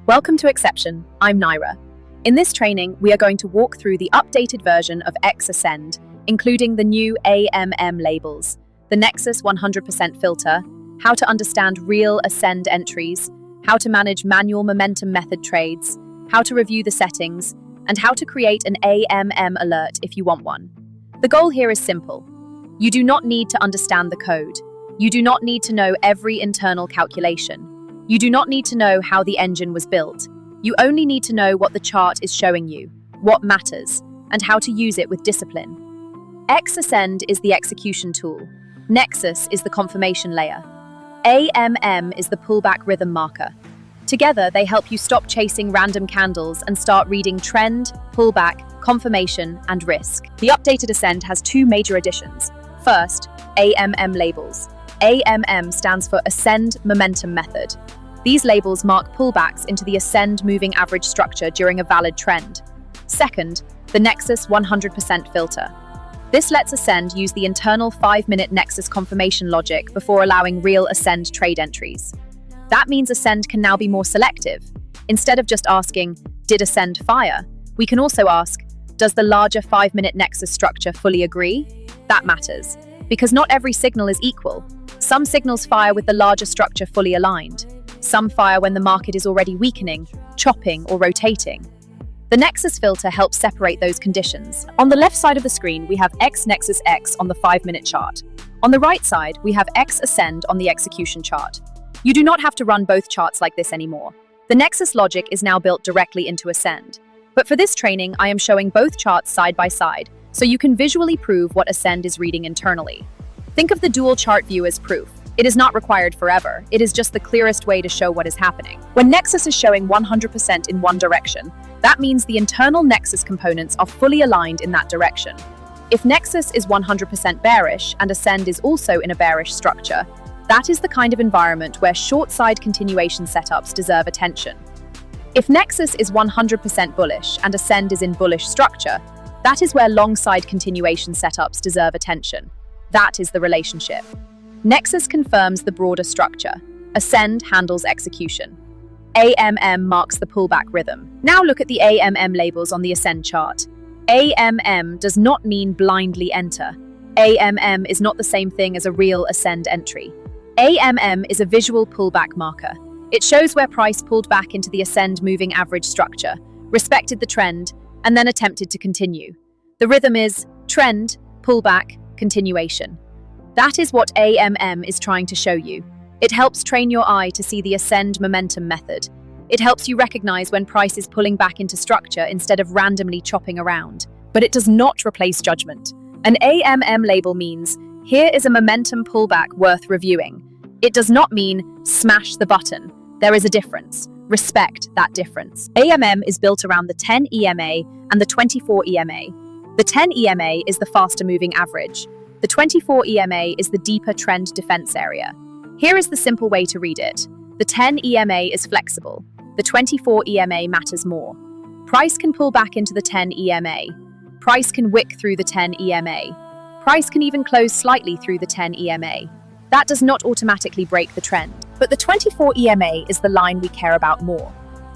Welcome to X-CEPTION. I'm Naira. In this training, we are going to walk through the updated version of X-ASCEND, including the new AMM labels, the Nexus 100% filter, how to understand real ascend entries, how to manage manual momentum method trades, how to review the settings, and how to create an AMM alert if you want one. The goal here is simple. You do not need to understand the code. You do not need to know every internal calculation. You do not need to know how the engine was built. You only need to know what the chart is showing you, what matters, and how to use it with discipline. X-ASCEND is the execution tool. Nexus is the confirmation layer. AMM is the pullback rhythm marker. Together, they help you stop chasing random candles and start reading trend, pullback, confirmation, and risk. The updated Ascend has two major additions. First, AMM labels. AMM stands for Ascend Momentum Method. These labels mark pullbacks into the Ascend moving average structure during a valid trend. Second, the Nexus 100% filter. This lets Ascend use the internal 5-minute Nexus confirmation logic before allowing real Ascend trade entries. That means Ascend can now be more selective. Instead of just asking, did Ascend fire? We can also ask, does the larger 5-minute Nexus structure fully agree? That matters, because not every signal is equal. Some signals fire with the larger structure fully aligned. Some fire when the market is already weakening, chopping, or rotating. The Nexus filter helps separate those conditions. On the left side of the screen, we have X-Nexus X on the 5-minute chart. On the right side, we have X-ASCEND on the execution chart. You do not have to run both charts like this anymore. The Nexus logic is now built directly into Ascend. But for this training, I am showing both charts side by side, so you can visually prove what Ascend is reading internally. Think of the dual chart view as proof. It is not required forever. It is just the clearest way to show what is happening. When Nexus is showing 100% in one direction, that means the internal Nexus components are fully aligned in that direction. If Nexus is 100% bearish and Ascend is also in a bearish structure, that is the kind of environment where short-side continuation setups deserve attention. If Nexus is 100% bullish and Ascend is in bullish structure, that is where long-side continuation setups deserve attention. That is the relationship. Nexus confirms the broader structure. Ascend handles execution. AMM marks the pullback rhythm. Now look at the AMM labels on the Ascend chart. AMM does not mean blindly enter. AMM is not the same thing as a real Ascend entry. AMM is a visual pullback marker. It shows where price pulled back into the Ascend moving average structure, respected the trend, and then attempted to continue. The rhythm is trend, pullback, continuation. That is what AMM is trying to show you. It helps train your eye to see the Ascend momentum method. It helps you recognize when price is pulling back into structure instead of randomly chopping around. But it does not replace judgment. An AMM label means, here is a momentum pullback worth reviewing. It does not mean, smash the button. There is a difference. Respect that difference. AMM is built around the 10 EMA and the 24 EMA. The 10 EMA is the faster moving average. The 24 EMA is the deeper trend defense area. Here is the simple way to read it. The 10 EMA is flexible. The 24 EMA matters more. Price can pull back into the 10 EMA. Price can wick through the 10 EMA. Price can even close slightly through the 10 EMA. That does not automatically break the trend. But the 24 EMA is the line we care about more.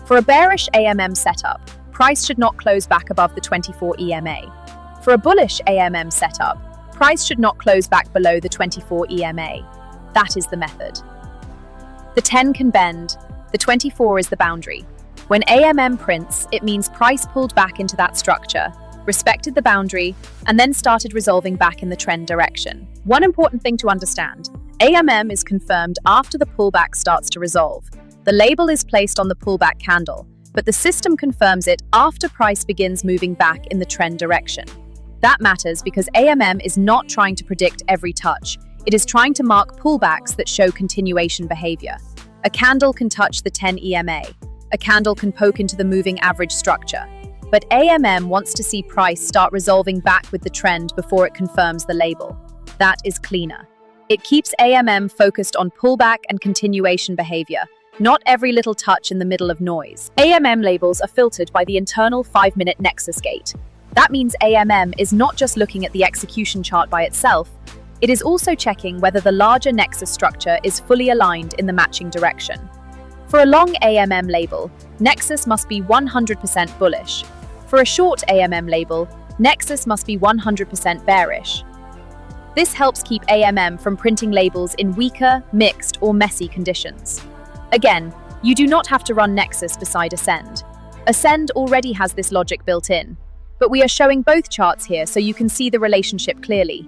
For a bearish AMM setup, price should not close back above the 24 EMA. For a bullish AMM setup, price should not close back below the 24 EMA. That is the method. The 10 can bend, the 24 is the boundary. When AMM prints, it means price pulled back into that structure, respected the boundary, and then started resolving back in the trend direction. One important thing to understand, AMM is confirmed after the pullback starts to resolve. The label is placed on the pullback candle, but the system confirms it after price begins moving back in the trend direction. That matters because AMM is not trying to predict every touch. It is trying to mark pullbacks that show continuation behavior. A candle can touch the 10 EMA. A candle can poke into the moving average structure. But AMM wants to see price start resolving back with the trend before it confirms the label. That is cleaner. It keeps AMM focused on pullback and continuation behavior, not every little touch in the middle of noise. AMM labels are filtered by the internal 5-minute Nexus gate. That means AMM is not just looking at the execution chart by itself, it is also checking whether the larger Nexus structure is fully aligned in the matching direction. For a long AMM label, Nexus must be 100% bullish. For a short AMM label, Nexus must be 100% bearish. This helps keep AMM from printing labels in weaker, mixed, or messy conditions. Again, you do not have to run Nexus beside Ascend. Ascend already has this logic built in, but we are showing both charts here so you can see the relationship clearly.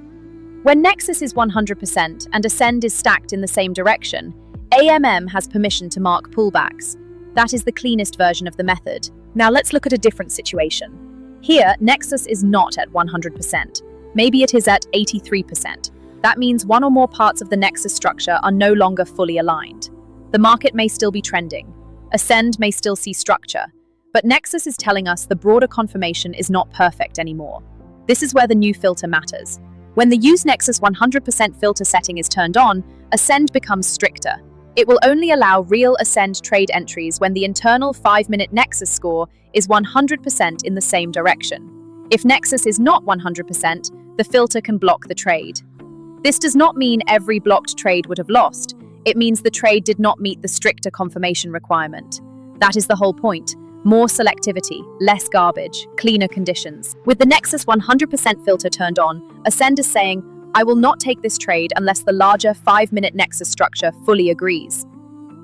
When Nexus is 100% and Ascend is stacked in the same direction, AMM has permission to mark pullbacks. That is the cleanest version of the method. Now let's look at a different situation. Here, Nexus is not at 100%. Maybe it is at 83%. That means one or more parts of the Nexus structure are no longer fully aligned. The market may still be trending. Ascend may still see structure. But Nexus is telling us the broader confirmation is not perfect anymore. This is where the new filter matters. When the Use Nexus 100% filter setting is turned on, Ascend becomes stricter. It will only allow real Ascend trade entries when the internal 5-minute Nexus score is 100% in the same direction. If Nexus is not 100%, the filter can block the trade. This does not mean every blocked trade would have lost. It means the trade did not meet the stricter confirmation requirement. That is the whole point. More selectivity, less garbage, cleaner conditions. With the Nexus 100% filter turned on, Ascend is saying, I will not take this trade unless the larger 5-minute Nexus structure fully agrees.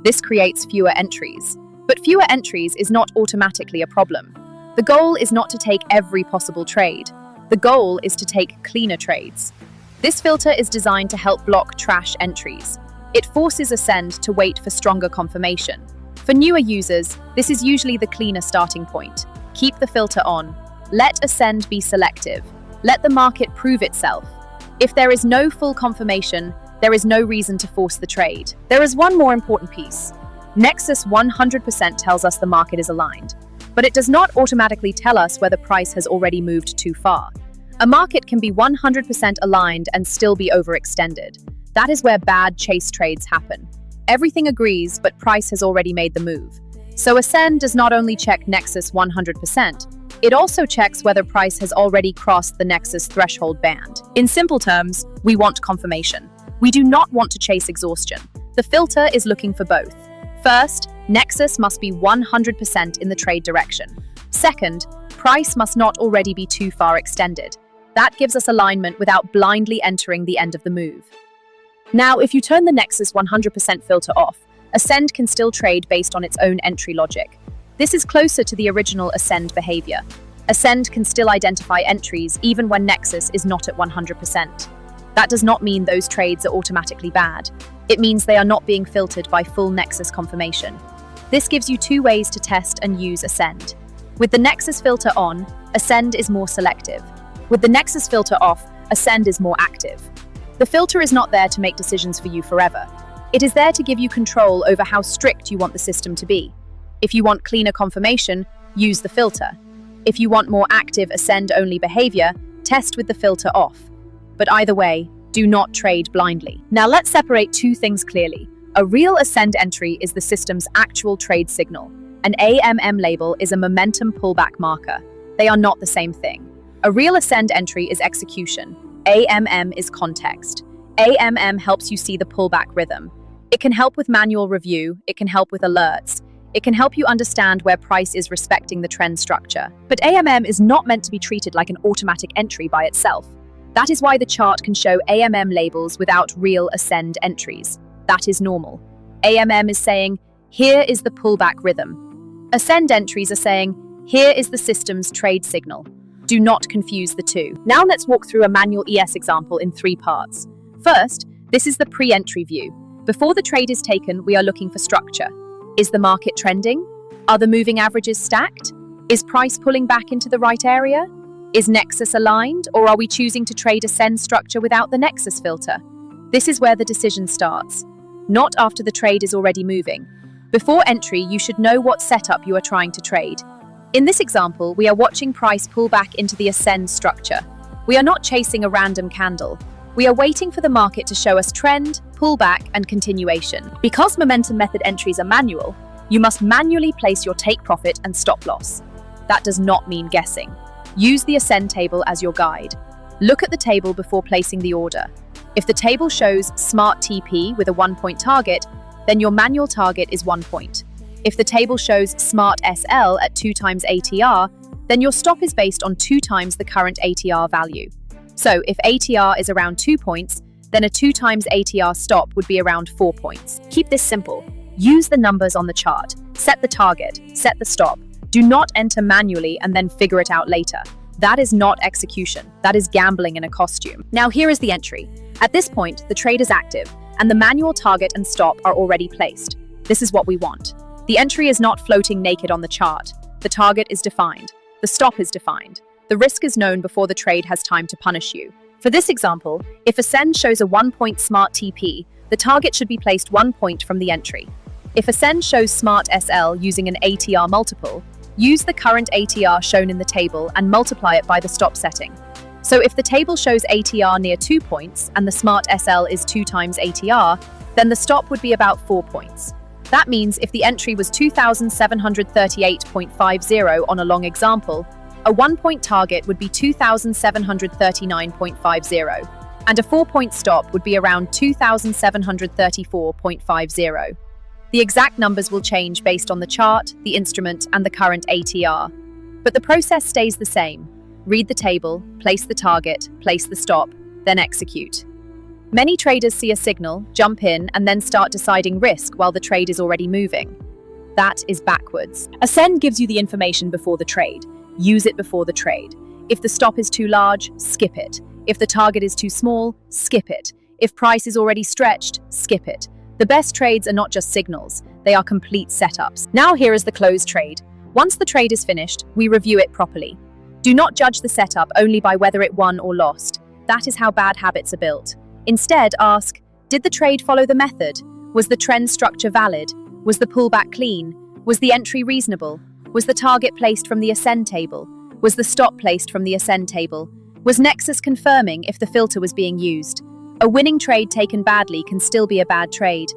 This creates fewer entries. But fewer entries is not automatically a problem. The goal is not to take every possible trade. The goal is to take cleaner trades. This filter is designed to help block trash entries. It forces Ascend to wait for stronger confirmation. For newer users, this is usually the cleaner starting point. Keep the filter on. Let Ascend be selective. Let the market prove itself. If there is no full confirmation, there is no reason to force the trade. There is one more important piece. Nexus 100% tells us the market is aligned, but it does not automatically tell us whether price has already moved too far. A market can be 100% aligned and still be overextended. That is where bad chase trades happen. Everything agrees, but price has already made the move. So Ascend does not only check Nexus 100%, it also checks whether price has already crossed the Nexus threshold band. In simple terms, we want confirmation. We do not want to chase exhaustion. The filter is looking for both. First, Nexus must be 100% in the trade direction. Second, price must not already be too far extended. That gives us alignment without blindly entering the end of the move. Now, if you turn the Nexus 100% filter off, Ascend can still trade based on its own entry logic. This is closer to the original Ascend behavior. Ascend can still identify entries even when Nexus is not at 100%. That does not mean those trades are automatically bad. It means they are not being filtered by full Nexus confirmation. This gives you two ways to test and use Ascend. With the Nexus filter on, Ascend is more selective. With the Nexus filter off, Ascend is more active. The filter is not there to make decisions for you forever. It is there to give you control over how strict you want the system to be. If you want cleaner confirmation, use the filter. If you want more active Ascend-only behavior, test with the filter off. But either way, do not trade blindly. Now let's separate two things clearly. A real Ascend entry is the system's actual trade signal. An AMM label is a momentum pullback marker. They are not the same thing. A real Ascend entry is execution. AMM is context. AMM helps you see the pullback rhythm. It can help with manual review, it can help with alerts, it can help you understand where price is respecting the trend structure. But AMM is not meant to be treated like an automatic entry by itself. That is why the chart can show AMM labels without real Ascend entries. That is normal. AMM is saying, here is the pullback rhythm. Ascend entries are saying, here is the system's trade signal. Do not confuse the two. Now let's walk through a manual ES example in 3 parts. First, this is the pre-entry view. Before the trade is taken, we are looking for structure. Is the market trending? Are the moving averages stacked? Is price pulling back into the right area? Is Nexus aligned, or are we choosing to trade Ascend structure without the Nexus filter? This is where the decision starts. Not after the trade is already moving. Before entry, you should know what setup you are trying to trade. In this example, we are watching price pull back into the Ascend structure. We are not chasing a random candle. We are waiting for the market to show us trend, pullback, and continuation. Because momentum method entries are manual, you must manually place your take profit and stop loss. That does not mean guessing. Use the Ascend table as your guide. Look at the table before placing the order. If the table shows Smart TP with a 1-point target, then your manual target is 1 point. If the table shows Smart SL at 2 times ATR, then your stop is based on 2 times the current ATR value. So if ATR is around 2 points, then a 2 times ATR stop would be around 4 points. Keep this simple. Use the numbers on the chart. Set the target, set the stop. Do not enter manually and then figure it out later. That is not execution. That is gambling in a costume. Now here is the entry. At this point, the trade is active, and the manual target and stop are already placed. This is what we want. The entry is not floating naked on the chart. The target is defined. The stop is defined. The risk is known before the trade has time to punish you. For this example, if Ascend shows a 1-point Smart TP, the target should be placed 1 point from the entry. If Ascend shows Smart SL using an ATR multiple, use the current ATR shown in the table and multiply it by the stop setting. So if the table shows ATR near 2 points and the Smart SL is 2 times ATR, then the stop would be about 4 points. That means if the entry was 2,738.50 on a long example, a 1-point target would be 2,739.50, and a 4-point stop would be around 2,734.50. The exact numbers will change based on the chart, the instrument, and the current ATR. But the process stays the same. Read the table, place the target, place the stop, then execute. Many traders see a signal, jump in, and then start deciding risk while the trade is already moving. That is backwards. Ascend gives you the information before the trade. Use it before the trade. If the stop is too large, skip it. If the target is too small, skip it. If price is already stretched, skip it. The best trades are not just signals, they are complete setups. Now here is the close trade. Once the trade is finished, we review it properly. Do not judge the setup only by whether it won or lost. That is how bad habits are built. Instead, ask, did the trade follow the method? Was the trend structure valid? Was the pullback clean? Was the entry reasonable? Was the target placed from the Ascend table? Was the stop placed from the Ascend table? Was Nexus confirming if the filter was being used? A winning trade taken badly can still be a bad trade.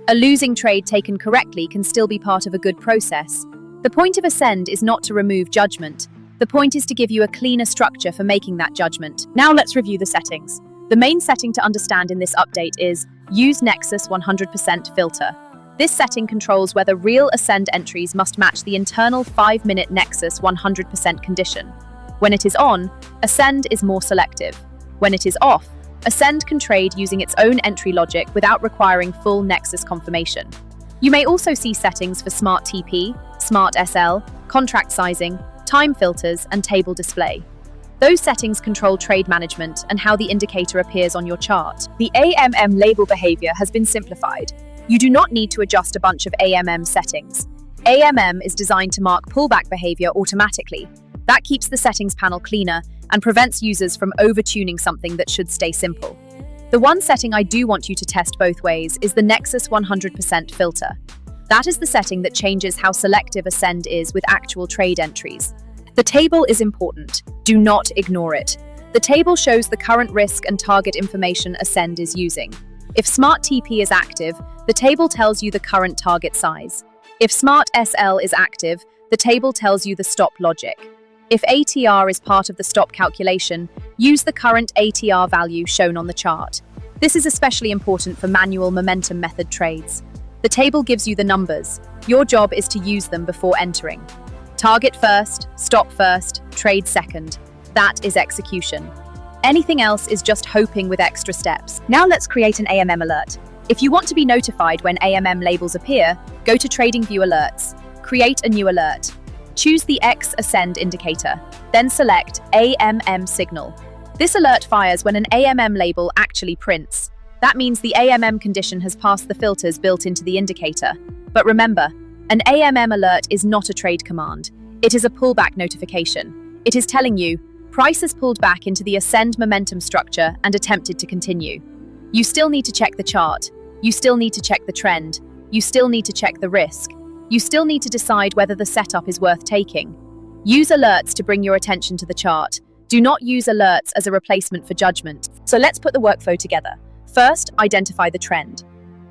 A losing trade taken correctly can still be part of a good process. The point of Ascend is not to remove judgment. The point is to give you a cleaner structure for making that judgment. Now let's review the settings. The main setting to understand in this update is Use Nexus 100% filter. This setting controls whether real Ascend entries must match the internal 5-minute Nexus 100% condition. When it is on, Ascend is more selective. When it is off, Ascend can trade using its own entry logic without requiring full Nexus confirmation. You may also see settings for Smart TP, Smart SL, contract sizing, time filters, and table display. Those settings control trade management and how the indicator appears on your chart. The AMM label behavior has been simplified. You do not need to adjust a bunch of AMM settings. AMM is designed to mark pullback behavior automatically. That keeps the settings panel cleaner and prevents users from over-tuning something that should stay simple. The one setting I do want you to test both ways is the Nexus 100% filter. That is the setting that changes how selective Ascend is with actual trade entries. The table is important. Do not ignore it. The table shows the current risk and target information Ascend is using. If Smart TP is active, the table tells you the current target size. If Smart SL is active, the table tells you the stop logic. If ATR is part of the stop calculation, use the current ATR value shown on the chart. This is especially important for manual momentum method trades. The table gives you the numbers. Your job is to use them before entering. Target first, stop first, trade second. That is execution. Anything else is just hoping with extra steps. Now let's create an AMM alert. If you want to be notified when AMM labels appear, go to TradingView Alerts. Create a new alert. Choose the X-ASCEND indicator, then select AMM signal. This alert fires when an AMM label actually prints. That means the AMM condition has passed the filters built into the indicator. But remember, an AMM alert is not a trade command. It is a pullback notification. It is telling you, price has pulled back into the Ascend momentum structure and attempted to continue. You still need to check the chart. You still need to check the trend. You still need to check the risk. You still need to decide whether the setup is worth taking. Use alerts to bring your attention to the chart. Do not use alerts as a replacement for judgment. So let's put the workflow together. First, identify the trend.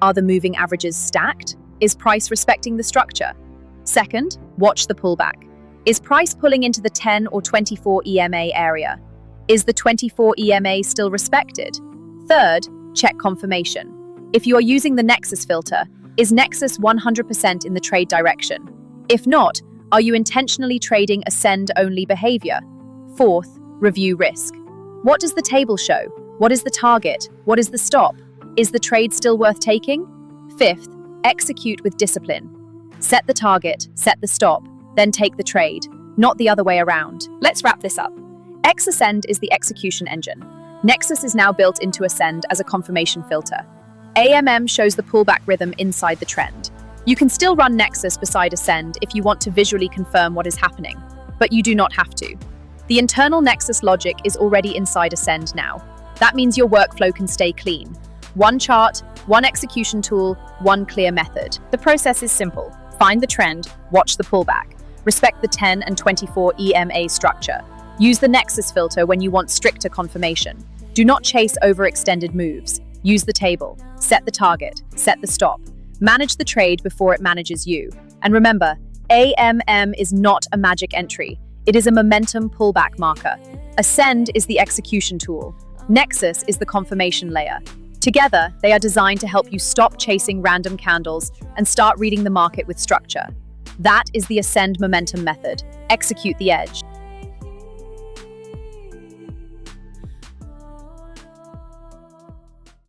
Are the moving averages stacked? Is price respecting the structure? Second, watch the pullback. Is price pulling into the 10 or 24 EMA area? Is the 24 EMA still respected? Third, check confirmation. If you are using the Nexus filter, Is Nexus 100% in the trade direction? If not, are you intentionally trading ascend-only behavior? Fourth, review risk. What does the table show? What is the target? What is the stop? Is the trade still worth taking? Fifth, execute with discipline. Set the target, set the stop, then take the trade, not the other way around. Let's wrap this up. X-ASCEND is the execution engine. Nexus is now built into Ascend as a confirmation filter. AMM shows the pullback rhythm inside the trend. You can still run Nexus beside Ascend if you want to visually confirm what is happening, but you do not have to. The internal Nexus logic is already inside Ascend now. That means your workflow can stay clean. One chart, one execution tool, one clear method. The process is simple. Find the trend, watch the pullback. Respect the 10 and 24 EMA structure. Use the Nexus filter when you want stricter confirmation. Do not chase overextended moves. Use the table. Set the target. Set the stop. Manage the trade before it manages you. And remember, AMM is not a magic entry. It is a momentum pullback marker. Ascend is the execution tool. Nexus is the confirmation layer. Together, they are designed to help you stop chasing random candles and start reading the market with structure. That is the Ascend momentum method. Execute the edge.